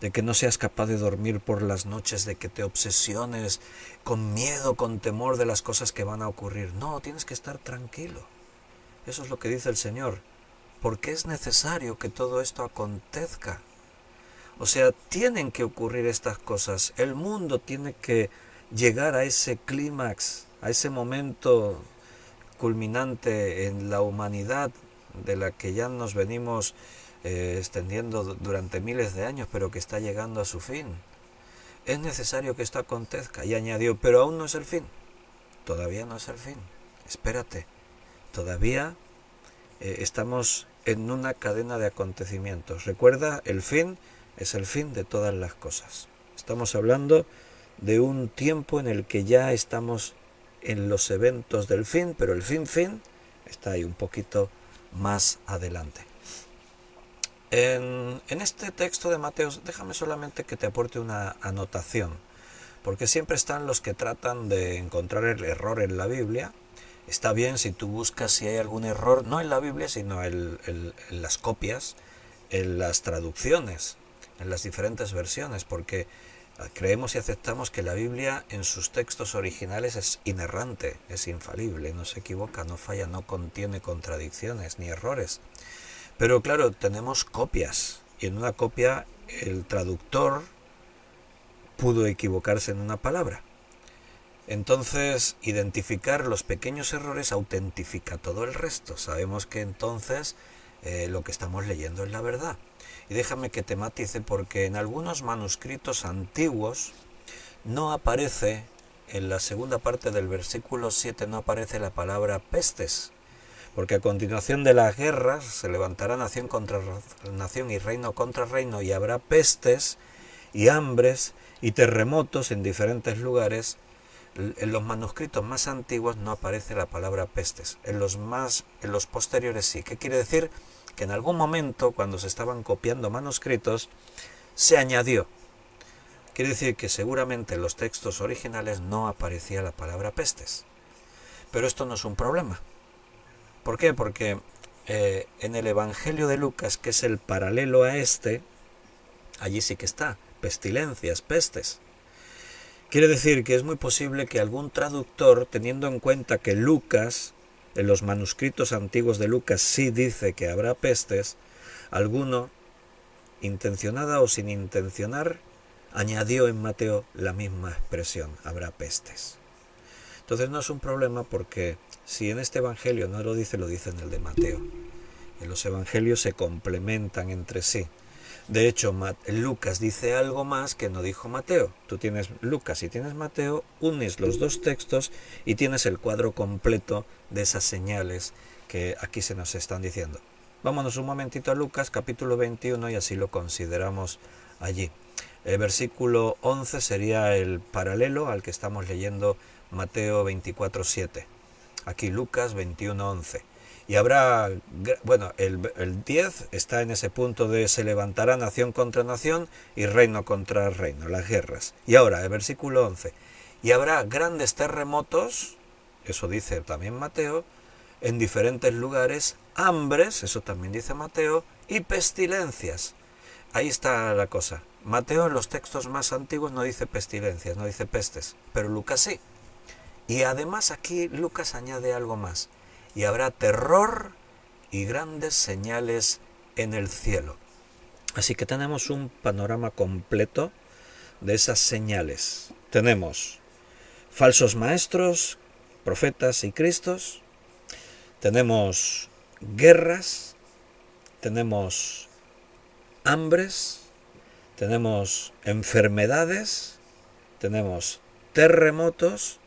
de que no seas capaz de dormir por las noches, de que te obsesiones con miedo, con temor de las cosas que van a ocurrir. No, tienes que estar tranquilo. Eso es lo que dice el Señor. Porque es necesario que todo esto acontezca. O sea, tienen que ocurrir estas cosas. El mundo tiene que llegar a ese clímax, a ese momento culminante en la humanidad de la que ya nos venimos extendiendo durante miles de años, pero que está llegando a su fin. Es necesario que esto acontezca. Y añadió, pero aún no es el fin. Todavía no es el fin. Espérate. Todavía estamos en una cadena de acontecimientos. Recuerda, el fin es el fin de todas las cosas. Estamos hablando de un tiempo en el que ya estamos en los eventos del fin, pero el fin está ahí un poquito más adelante. En este texto de Mateo, déjame solamente que te aporte una anotación, porque siempre están los que tratan de encontrar el error en la Biblia. Está bien si tú buscas si hay algún error, no en la Biblia, sino en las copias, en las traducciones, en las diferentes versiones, porque creemos y aceptamos que la Biblia en sus textos originales es inerrante, es infalible, no se equivoca, no falla, no contiene contradicciones ni errores. Pero claro, tenemos copias, y en una copia el traductor pudo equivocarse en una palabra. Entonces, identificar los pequeños errores autentifica todo el resto. Sabemos que entonces lo que estamos leyendo es la verdad. Y déjame que te matice, porque en algunos manuscritos antiguos no aparece, en la segunda parte del versículo 7 no aparece la palabra pestes, porque a continuación de las guerras se levantará nación contra nación y reino contra reino, y habrá pestes y hambres y terremotos en diferentes lugares. En los manuscritos más antiguos no aparece la palabra pestes, en los posteriores sí. ¿Qué quiere decir? Que en algún momento, cuando se estaban copiando manuscritos, se añadió. Quiere decir que seguramente en los textos originales no aparecía la palabra pestes. Pero esto no es un problema. ¿Por qué? Porque en el Evangelio de Lucas, que es el paralelo a este, allí sí que está, pestilencias, pestes. Quiere decir que es muy posible que algún traductor, teniendo en cuenta que Lucas, en los manuscritos antiguos de Lucas sí dice que habrá pestes, alguno, intencionada o sin intencionar, añadió en Mateo la misma expresión, habrá pestes. Entonces no es un problema, porque si en este Evangelio no lo dice en el de Mateo. En los evangelios se complementan entre sí. De hecho, Lucas dice algo más que no dijo Mateo. Tú tienes Lucas y tienes Mateo, unes los dos textos y tienes el cuadro completo de esas señales que aquí se nos están diciendo. Vámonos un momentito a Lucas, capítulo 21, y así lo consideramos allí. El versículo 11 sería el paralelo al que estamos leyendo Mateo 24:7. Aquí Lucas 21:11. Y habrá, bueno, el 10 está en ese punto de se levantará nación contra nación y reino contra reino, las guerras. Y ahora, el versículo 11. Y habrá grandes terremotos, eso dice también Mateo, en diferentes lugares, hambres, eso también dice Mateo, y pestilencias. Ahí está la cosa. Mateo en los textos más antiguos no dice pestilencias, no dice pestes, pero Lucas sí. Y además aquí Lucas añade algo más. Y habrá terror y grandes señales en el cielo. Así que tenemos un panorama completo de esas señales. Tenemos falsos maestros, profetas y cristos. Tenemos guerras. Tenemos hambres. Tenemos enfermedades. Tenemos terremotos.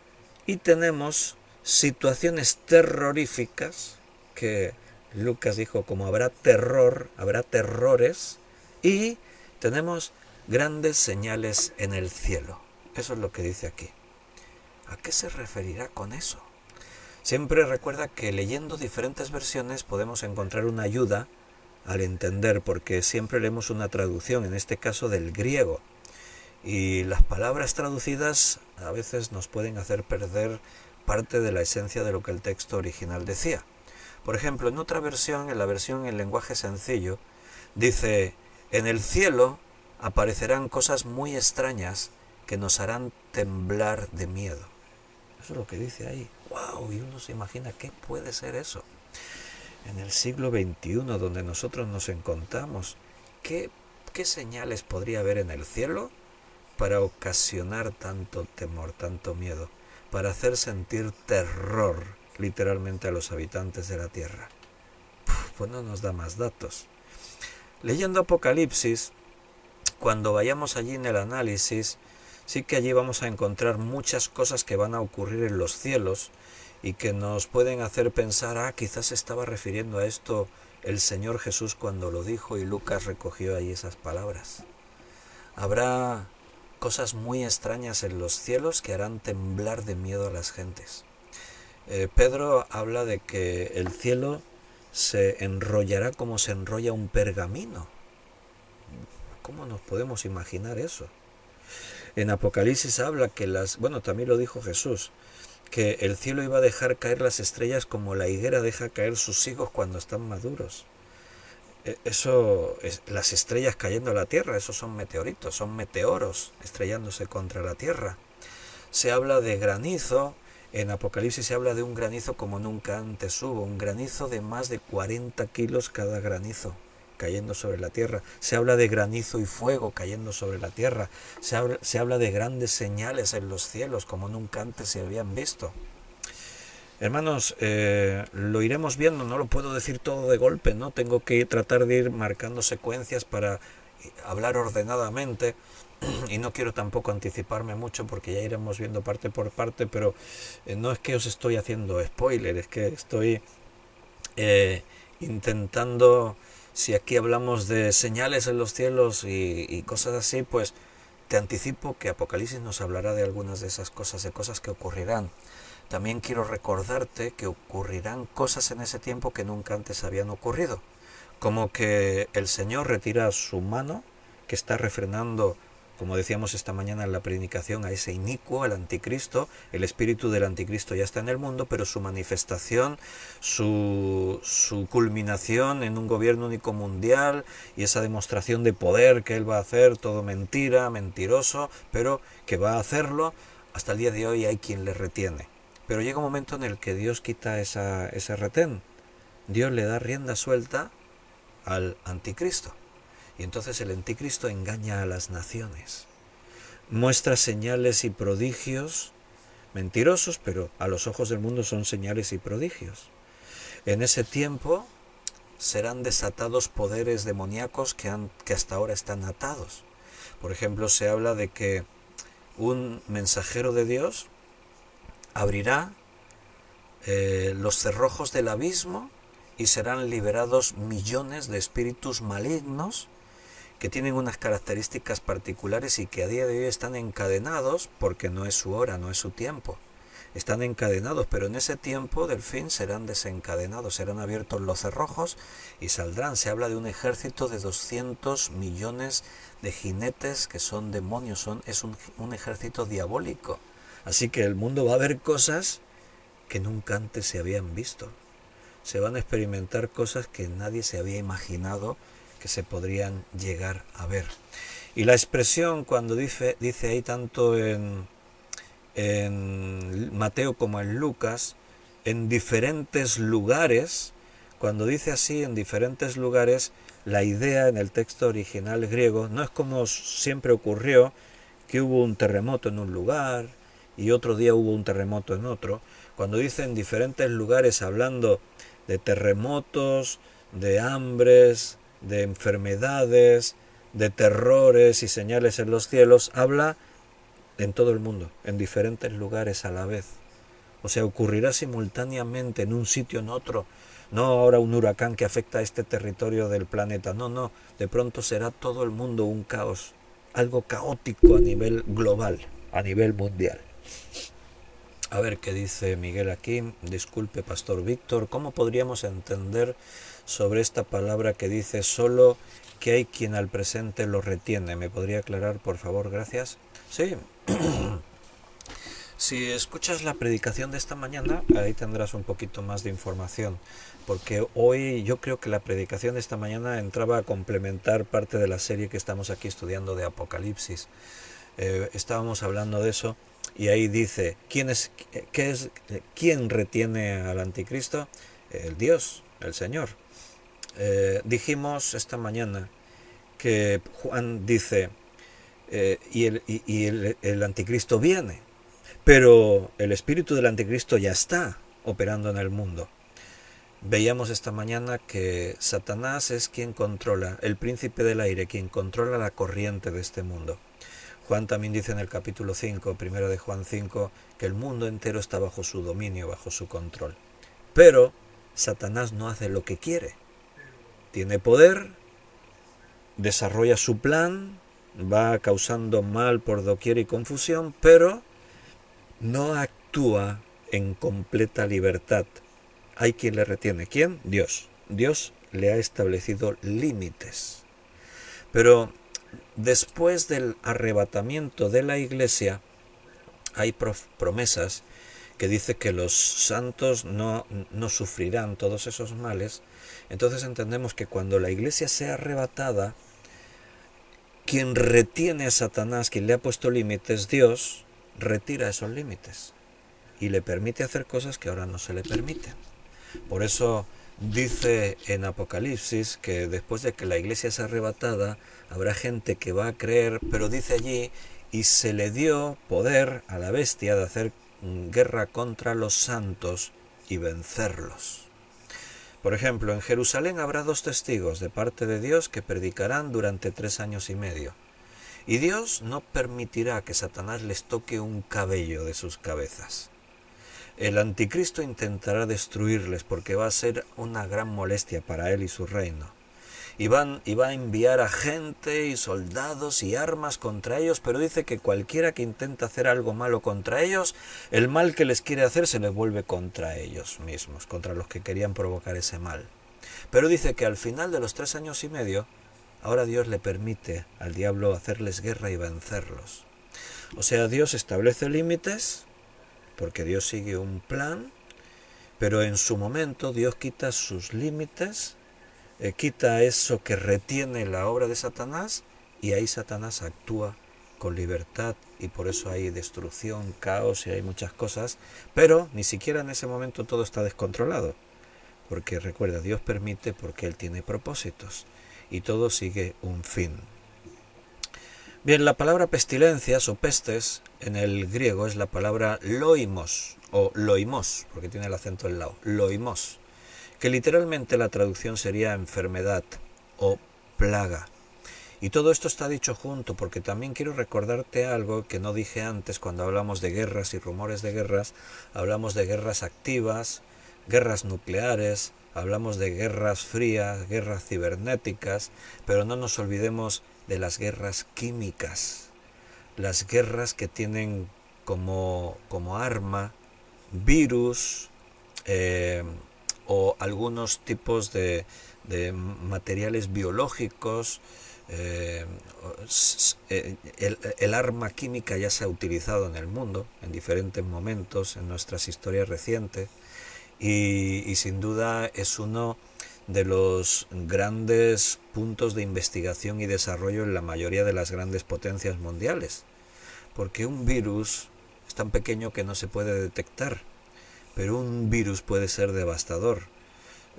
Y tenemos situaciones terroríficas que Lucas dijo, como habrá terror, habrá terrores, y tenemos grandes señales en el cielo. Eso es lo que dice aquí. ¿A qué se referirá con eso? Siempre recuerda que leyendo diferentes versiones podemos encontrar una ayuda al entender, porque siempre leemos una traducción, en este caso del griego. Y las palabras traducidas a veces nos pueden hacer perder parte de la esencia de lo que el texto original decía. Por ejemplo, en otra versión, en la versión en lenguaje sencillo, dice, en el cielo aparecerán cosas muy extrañas que nos harán temblar de miedo. Eso es lo que dice ahí. ¡Wow! Y uno se imagina, ¿qué puede ser eso? En el siglo XXI, donde nosotros nos encontramos, ¿qué señales podría haber en el cielo para ocasionar tanto temor, tanto miedo, para hacer sentir terror literalmente a los habitantes de la tierra? Pues no nos da más datos. Leyendo Apocalipsis, cuando vayamos allí en el análisis, sí que allí vamos a encontrar muchas cosas que van a ocurrir en los cielos y que nos pueden hacer pensar, quizás estaba refiriendo a esto el Señor Jesús cuando lo dijo y Lucas recogió ahí esas palabras. Habrá cosas muy extrañas en los cielos que harán temblar de miedo a las gentes. Pedro habla de que el cielo se enrollará como se enrolla un pergamino. ¿Cómo nos podemos imaginar eso? En Apocalipsis habla que también lo dijo Jesús, que el cielo iba a dejar caer las estrellas como la higuera deja caer sus higos cuando están maduros. Eso es las estrellas cayendo a la tierra, esos son meteoritos, son meteoros estrellándose contra la tierra. Se habla de granizo, en Apocalipsis se habla de un granizo como nunca antes hubo, un granizo de más de 40 kilos cada granizo cayendo sobre la tierra. Se habla de granizo y fuego cayendo sobre la tierra. Se habla de grandes señales en los cielos como nunca antes se habían visto. Hermanos, lo iremos viendo, no lo puedo decir todo de golpe, ¿no? Tengo que tratar de ir marcando secuencias para hablar ordenadamente y no quiero tampoco anticiparme mucho porque ya iremos viendo parte por parte, pero no es que os estoy haciendo spoiler, es que estoy intentando, si aquí hablamos de señales en los cielos y cosas así, pues te anticipo que Apocalipsis nos hablará de algunas de esas cosas, de cosas que ocurrirán. También quiero recordarte que ocurrirán cosas en ese tiempo que nunca antes habían ocurrido, como que el Señor retira su mano, que está refrenando, como decíamos esta mañana en la predicación, a ese inicuo, al anticristo. El espíritu del anticristo ya está en el mundo, pero su manifestación, su culminación en un gobierno único mundial y esa demostración de poder que él va a hacer, todo mentira, mentiroso, pero que va a hacerlo, hasta el día de hoy hay quien le retiene. Pero llega un momento en el que Dios quita ese retén. Dios le da rienda suelta al anticristo. Y entonces el anticristo engaña a las naciones. Muestra señales y prodigios mentirosos, pero a los ojos del mundo son señales y prodigios. En ese tiempo serán desatados poderes demoníacos que hasta ahora están atados. Por ejemplo, se habla de que un mensajero de Dios abrirá los cerrojos del abismo y serán liberados millones de espíritus malignos que tienen unas características particulares y que a día de hoy están encadenados porque no es su hora, no es su tiempo. Están encadenados, pero en ese tiempo del fin serán desencadenados, serán abiertos los cerrojos y saldrán. Se habla de un ejército de 200 millones de jinetes que son demonios, es un ejército diabólico. Así que el mundo va a ver cosas que nunca antes se habían visto. Se van a experimentar cosas que nadie se había imaginado que se podrían llegar a ver. Y la expresión cuando dice ahí tanto en Mateo como en Lucas, en diferentes lugares, cuando dice así, en diferentes lugares, la idea en el texto original griego no es como siempre ocurrió, que hubo un terremoto en un lugar y otro día hubo un terremoto en otro. Cuando dice en diferentes lugares, hablando de terremotos, de hambres, de enfermedades, de terrores y señales en los cielos, habla en todo el mundo, en diferentes lugares a la vez. O sea, ocurrirá simultáneamente en un sitio en otro. No ahora un huracán que afecta a este territorio del planeta. No. De pronto será todo el mundo un caos. Algo caótico a nivel global, a nivel mundial. A ver qué dice Miguel aquí. Disculpe, Pastor Víctor. ¿Cómo podríamos entender sobre esta palabra que dice solo que hay quien al presente lo retiene? ¿Me podría aclarar, por favor? Gracias. Sí. Si escuchas la predicación de esta mañana, ahí tendrás un poquito más de información, porque hoy yo creo que la predicación de esta mañana entraba a complementar parte de la serie que estamos aquí estudiando de Apocalipsis. Estábamos hablando de eso y ahí dice, ¿quién retiene al anticristo? El Dios, el Señor. Dijimos esta mañana que Juan dice, el anticristo viene. Pero el espíritu del anticristo ya está operando en el mundo. Veíamos esta mañana que Satanás es quien controla, el príncipe del aire, quien controla la corriente de este mundo. Juan también dice en el capítulo 5, primero de Juan 5, que el mundo entero está bajo su dominio, bajo su control. Pero Satanás no hace lo que quiere. Tiene poder, desarrolla su plan, va causando mal por doquier y confusión, pero no actúa en completa libertad. Hay quien le retiene. ¿Quién? Dios. Dios le ha establecido límites. Pero después del arrebatamiento de la iglesia, hay promesas que dice que los santos no sufrirán todos esos males. Entonces entendemos que cuando la iglesia sea arrebatada, quien retiene a Satanás, quien le ha puesto límites, Dios, retira esos límites y le permite hacer cosas que ahora no se le permiten. Por eso dice en Apocalipsis que después de que la iglesia es arrebatada, habrá gente que va a creer, pero dice allí, y se le dio poder a la bestia de hacer guerra contra los santos y vencerlos. Por ejemplo, en Jerusalén habrá 2 testigos de parte de Dios que predicarán durante 3 años y medio. Y Dios no permitirá que Satanás les toque un cabello de sus cabezas. El anticristo intentará destruirles porque va a ser una gran molestia para él y su reino. Y va a enviar a gente y soldados y armas contra ellos, pero dice que cualquiera que intenta hacer algo malo contra ellos, el mal que les quiere hacer se les vuelve contra ellos mismos, contra los que querían provocar ese mal. Pero dice que al final de los 3 años y medio, ahora Dios le permite al diablo hacerles guerra y vencerlos. O sea, Dios establece límites, porque Dios sigue un plan, pero en su momento Dios quita sus límites, quita eso que retiene la obra de Satanás, y ahí Satanás actúa con libertad, y por eso hay destrucción, caos y hay muchas cosas, pero ni siquiera en ese momento todo está descontrolado, porque recuerda, Dios permite porque Él tiene propósitos, y todo sigue un fin. Bien, la palabra pestilencias o pestes en el griego es la palabra loimos o loimos, porque tiene el acento en lao, loimos, que literalmente la traducción sería enfermedad o plaga. Y todo esto está dicho junto, porque también quiero recordarte algo que no dije antes cuando hablamos de guerras y rumores de guerras. Hablamos de guerras activas, guerras nucleares, hablamos de guerras frías, guerras cibernéticas, pero no nos olvidemos de las guerras químicas, las guerras que tienen como arma virus, eh, o algunos tipos de materiales biológicos. eh, el arma química ya se ha utilizado en el mundo en diferentes momentos en nuestras historias recientes, y sin duda es uno de los grandes puntos de investigación y desarrollo en la mayoría de las grandes potencias mundiales, porque un virus es tan pequeño que no se puede detectar, pero un virus puede ser devastador.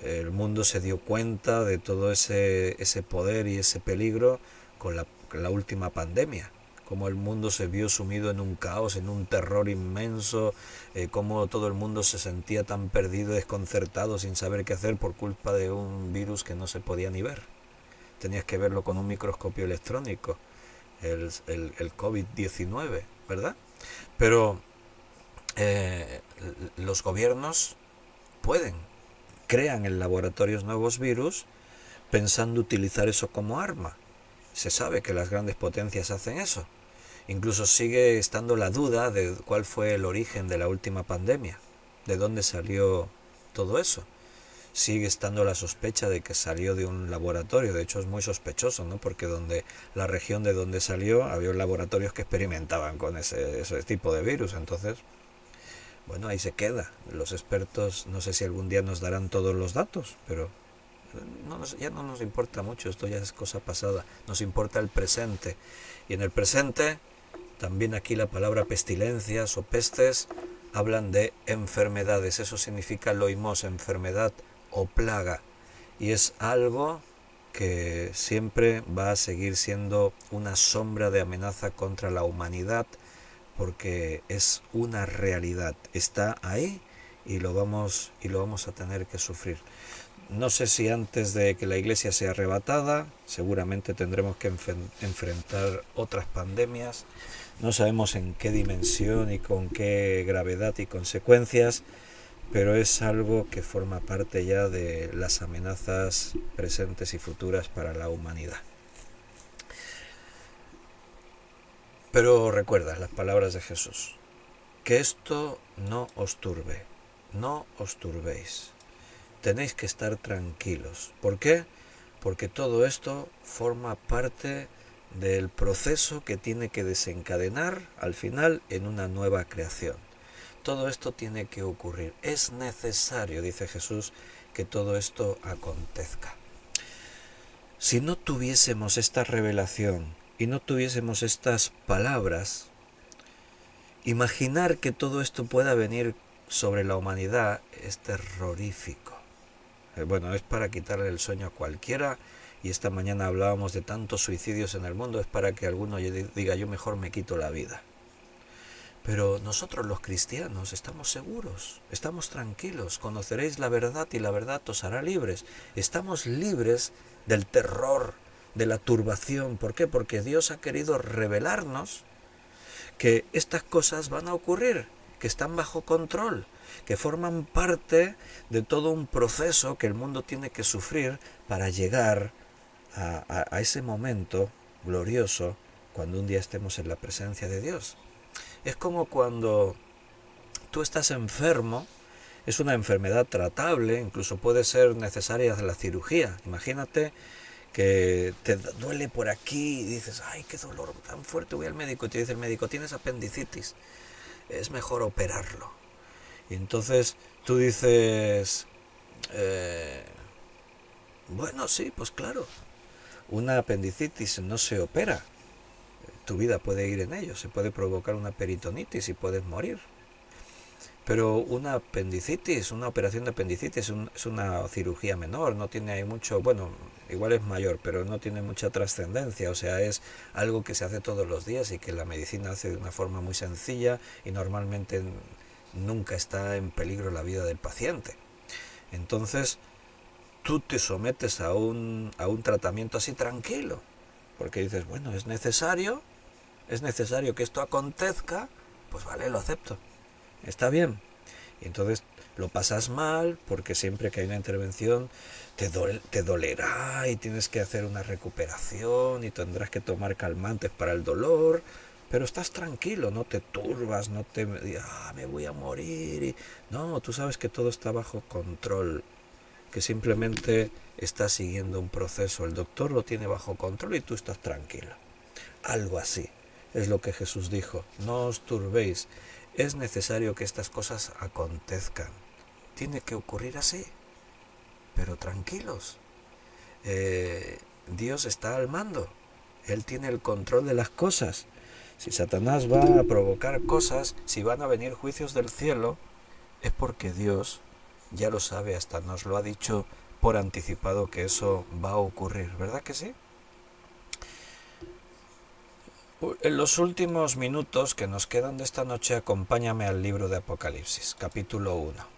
El mundo se dio cuenta de todo ese poder y ese peligro con la última pandemia, cómo el mundo se vio sumido en un caos, en un terror inmenso, cómo todo el mundo se sentía tan perdido, desconcertado, sin saber qué hacer por culpa de un virus que no se podía ni ver. Tenías que verlo con un microscopio electrónico, el COVID-19, ¿verdad? Pero los gobiernos pueden, crean en laboratorios nuevos virus pensando utilizar eso como arma. Se sabe que las grandes potencias hacen eso. Incluso sigue estando la duda de cuál fue el origen de la última pandemia, de dónde salió todo eso. Sigue estando la sospecha de que salió de un laboratorio. De hecho es muy sospechoso, ¿no? Porque la región de donde salió había laboratorios que experimentaban con ese tipo de virus. Entonces, bueno, ahí se queda. Los expertos no sé si algún día nos darán todos los datos, pero ya no nos importa mucho, esto ya es cosa pasada. Nos importa el presente. Y en el presente, también aquí la palabra pestilencias o pestes hablan de enfermedades. Eso significa loimos, enfermedad o plaga. Y es algo que siempre va a seguir siendo una sombra de amenaza contra la humanidad, porque es una realidad, está ahí y lo vamos a tener que sufrir. No sé si antes de que la iglesia sea arrebatada, seguramente tendremos que enfrentar otras pandemias. No sabemos en qué dimensión y con qué gravedad y consecuencias, pero es algo que forma parte ya de las amenazas presentes y futuras para la humanidad. Pero recuerda las palabras de Jesús: que esto no os turbe, no os turbéis. Tenéis que estar tranquilos. ¿Por qué? Porque todo esto forma parte del proceso que tiene que desencadenar al final en una nueva creación. Todo esto tiene que ocurrir. Es necesario, dice Jesús, que todo esto acontezca. Si no tuviésemos esta revelación y no tuviésemos estas palabras, imaginar que todo esto pueda venir sobre la humanidad es terrorífico. Bueno, es para quitarle el sueño a cualquiera, y esta mañana hablábamos de tantos suicidios en el mundo, es para que alguno diga yo mejor me quito la vida. Pero nosotros los cristianos estamos seguros, estamos tranquilos, conoceréis la verdad y la verdad os hará libres. Estamos libres del terror, de la turbación. ¿Por qué? Porque Dios ha querido revelarnos que estas cosas van a ocurrir, que están bajo control, que forman parte de todo un proceso que el mundo tiene que sufrir para llegar a ese momento glorioso cuando un día estemos en la presencia de Dios. Es como cuando tú estás enfermo, es una enfermedad tratable, incluso puede ser necesaria la cirugía. Imagínate que te duele por aquí y dices, ay, qué dolor tan fuerte, voy al médico, y te dice el médico, tienes apendicitis, es mejor operarlo. Y entonces tú dices, bueno, sí, pues claro, una apendicitis no se opera, tu vida puede ir en ello, se puede provocar una peritonitis y puedes morir. Pero una apendicitis, una operación de apendicitis es una cirugía menor, no tiene mucho, bueno, igual es mayor, pero no tiene mucha trascendencia, o sea, es algo que se hace todos los días y que la medicina hace de una forma muy sencilla y normalmente nunca está en peligro la vida del paciente. Entonces tú te sometes a un tratamiento así tranquilo, porque dices, bueno, es necesario que esto acontezca, pues vale, lo acepto, está bien. Y entonces lo pasas mal porque siempre que hay una intervención te dolerá y tienes que hacer una recuperación y tendrás que tomar calmantes para el dolor, pero estás tranquilo, no te turbas, no te me voy a morir. No, tú sabes que todo está bajo control, que simplemente estás siguiendo un proceso, el doctor lo tiene bajo control y tú estás tranquilo. Algo así es lo que Jesús dijo, no os turbéis, es necesario que estas cosas acontezcan, tiene que ocurrir así, pero tranquilos, Dios está al mando, Él tiene el control de las cosas. Si Satanás va a provocar cosas, si van a venir juicios del cielo, es porque Dios ya lo sabe, hasta nos lo ha dicho por anticipado que eso va a ocurrir, ¿verdad que sí? En los últimos minutos que nos quedan de esta noche, acompáñame al libro de Apocalipsis, capítulo 1.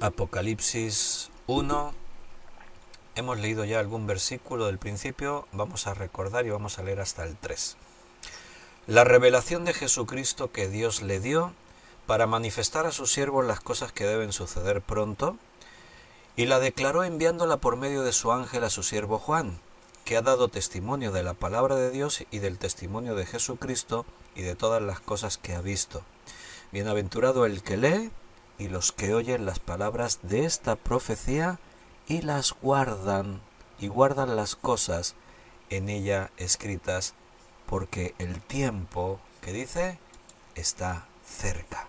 Apocalipsis 1. Hemos leído ya algún versículo del principio, vamos a recordar y vamos a leer hasta el 3. La revelación de Jesucristo que Dios le dio para manifestar a sus siervos las cosas que deben suceder pronto, y la declaró enviándola por medio de su ángel a su siervo Juan, que ha dado testimonio de la palabra de Dios y del testimonio de Jesucristo y de todas las cosas que ha visto. Bienaventurado el que lee y los que oyen las palabras de esta profecía y las guardan, y guardan las cosas en ella escritas, porque el tiempo, que dice, está cerca.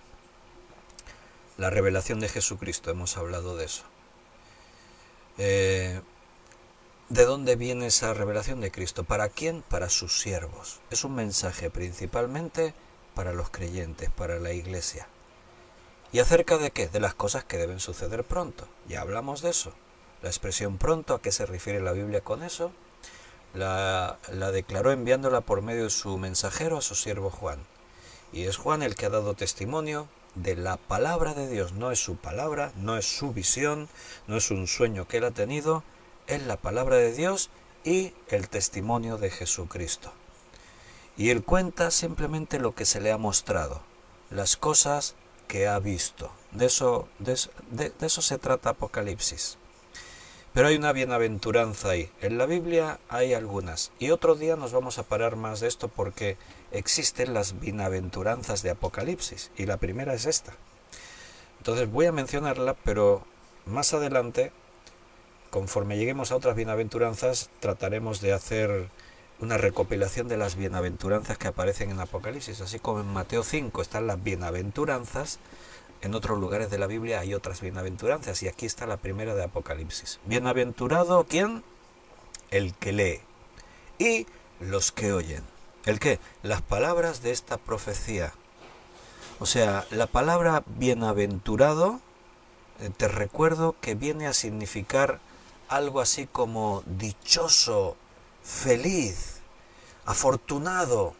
La revelación de Jesucristo, hemos hablado de eso. ¿De dónde viene esa revelación de Cristo? ¿Para quién? Para sus siervos. Es un mensaje principalmente para los creyentes, para la iglesia. ¿Y acerca de qué? De las cosas que deben suceder pronto. Ya hablamos de eso. La expresión pronto, ¿a qué se refiere la Biblia con eso? La declaró enviándola por medio de su mensajero a su siervo Juan. Y es Juan el que ha dado testimonio de la palabra de Dios. No es su palabra, no es su visión, no es un sueño que él ha tenido, es la palabra de Dios y el testimonio de Jesucristo. Y él cuenta simplemente lo que se le ha mostrado, las cosas que ha visto. De eso se trata Apocalipsis. Pero hay una bienaventuranza ahí. En la Biblia hay algunas. Y otro día nos vamos a parar más de esto porque existen las bienaventuranzas de Apocalipsis. Y la primera es esta. Entonces voy a mencionarla, pero más adelante, conforme lleguemos a otras bienaventuranzas, trataremos de hacer una recopilación de las bienaventuranzas que aparecen en Apocalipsis. Así como en Mateo 5 están las bienaventuranzas, en otros lugares de la Biblia hay otras bienaventuranzas, y aquí está la primera de Apocalipsis. Bienaventurado, ¿quién? El que lee y los que oyen. ¿El qué? Las palabras de esta profecía. O sea, la palabra bienaventurado, te recuerdo que viene a significar algo así como dichoso, feliz, afortunado.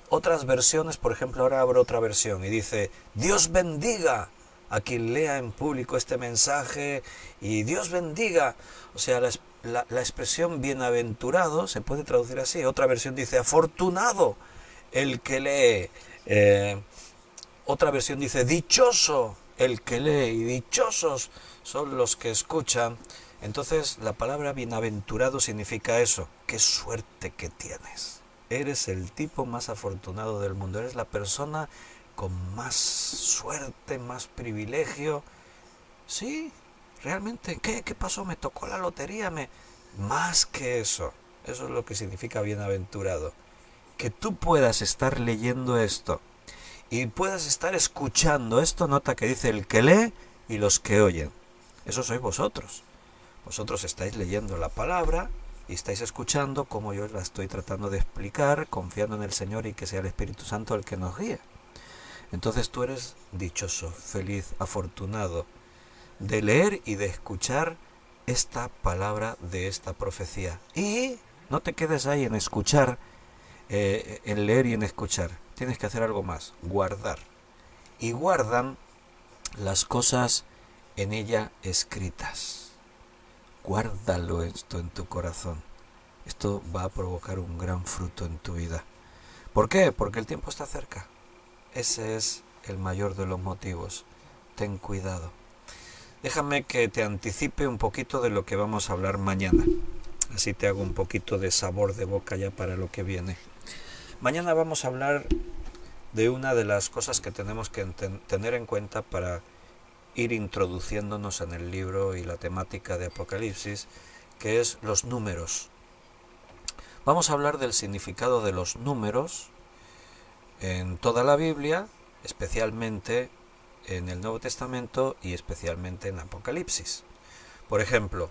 Otras versiones, por ejemplo, ahora abro otra versión y dice, Dios bendiga a quien lea en público este mensaje, y Dios bendiga. O sea, la expresión bienaventurado se puede traducir así. Otra versión dice, afortunado el que lee. Otra versión dice, dichoso el que lee, y dichosos son los que escuchan. Entonces, la palabra bienaventurado significa eso, qué suerte que tienes. Eres el tipo más afortunado del mundo, eres la persona con más suerte, más privilegio. Sí, realmente, ¿qué pasó? Me tocó la lotería, más que eso. Eso es lo que significa bienaventurado. Que tú puedas estar leyendo esto y puedas estar escuchando esto, nota que dice el que lee y los que oyen. Eso sois vosotros. Vosotros estáis leyendo la palabra y estáis escuchando como yo la estoy tratando de explicar, confiando en el Señor y que sea el Espíritu Santo el que nos guíe. Entonces tú eres dichoso, feliz, afortunado de leer y de escuchar esta palabra de esta profecía. Y no te quedes ahí en escuchar, en leer y en escuchar. tienes que hacer algo más, guardar. Y guardan las cosas en ella escritas. Guárdalo esto en tu corazón. Esto va a provocar un gran fruto en tu vida. ¿Por qué? Porque el tiempo está cerca. Ese es el mayor de los motivos. Ten cuidado. Déjame que te anticipe un poquito de lo que vamos a hablar mañana. Así te hago un poquito de sabor de boca ya para lo que viene. Mañana vamos a hablar de una de las cosas que tenemos que tener en cuenta para ir introduciéndonos en el libro y la temática de Apocalipsis, que es los números. Vamos a hablar del significado de los números en toda la Biblia, especialmente en el Nuevo Testamento y especialmente en Apocalipsis. Por ejemplo,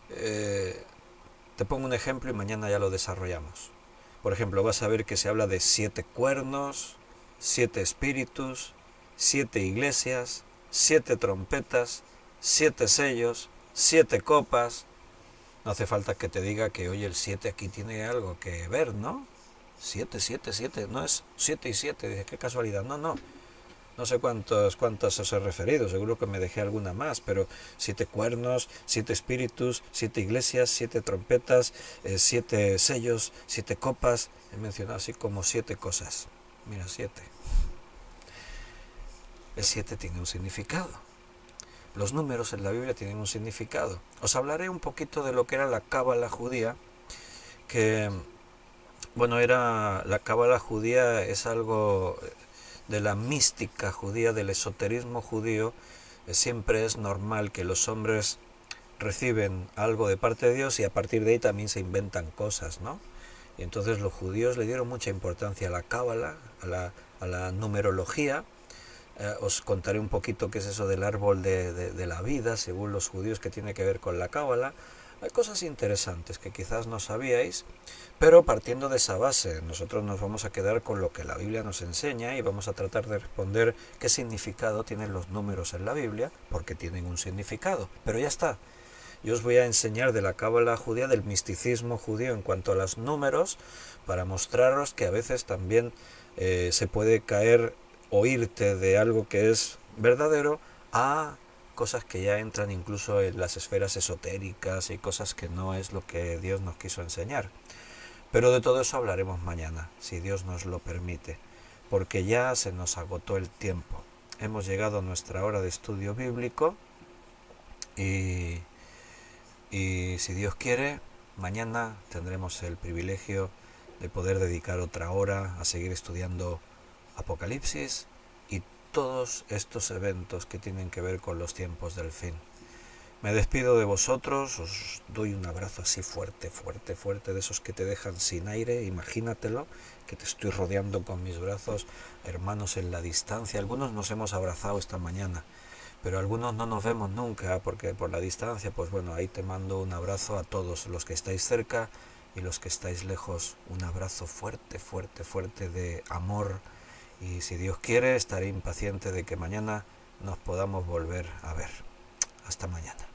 te pongo un ejemplo y mañana ya lo desarrollamos. Por ejemplo, vas a ver que se habla de 7 cuernos, 7 espíritus, 7 iglesias, 7 trompetas, 7 sellos, 7 copas. No hace falta que te diga que, oye, el 7 aquí tiene algo que ver, ¿no? 7, 7, 7, no es 7 y 7, dije, qué casualidad, no. No sé cuántas os he referido, seguro que me dejé alguna más, pero 7 cuernos, 7 espíritus, 7 iglesias, 7 trompetas, 7 sellos, 7 copas, he mencionado así como 7 cosas. Mira, 7. El 7 tiene un significado. Los números en la Biblia tienen un significado. Os hablaré un poquito de lo que era la cábala judía, que, bueno, la cábala judía es algo de la mística judía, del esoterismo judío. Siempre es normal que los hombres reciben algo de parte de Dios y a partir de ahí también se inventan cosas, ¿no? Y entonces los judíos le dieron mucha importancia a la cábala, a la numerología. Os contaré un poquito qué es eso del árbol de la vida, según los judíos, que tiene que ver con la cábala. Hay cosas interesantes que quizás no sabíais, pero partiendo de esa base, nosotros nos vamos a quedar con lo que la Biblia nos enseña y vamos a tratar de responder qué significado tienen los números en la Biblia, porque tienen un significado. Pero ya está. Yo os voy a enseñar de la cábala judía, del misticismo judío en cuanto a los números, para mostraros que a veces también se puede caer o irte de algo que es verdadero a cosas que ya entran incluso en las esferas esotéricas y cosas que no es lo que Dios nos quiso enseñar. Pero de todo eso hablaremos mañana, si Dios nos lo permite, porque ya se nos agotó el tiempo. Hemos llegado a nuestra hora de estudio bíblico y si Dios quiere, mañana tendremos el privilegio de poder dedicar otra hora a seguir estudiando Apocalipsis y todos estos eventos que tienen que ver con los tiempos del fin. Me despido de vosotros, os doy un abrazo así fuerte, fuerte, fuerte, de esos que te dejan sin aire, imagínatelo, que te estoy rodeando con mis brazos, hermanos en la distancia. Algunos nos hemos abrazado esta mañana, pero algunos no nos vemos nunca, porque por la distancia, pues bueno, ahí te mando un abrazo a todos los que estáis cerca y los que estáis lejos, un abrazo fuerte, fuerte, fuerte de amor. Y si Dios quiere, estaré impaciente de que mañana nos podamos volver a ver. Hasta mañana.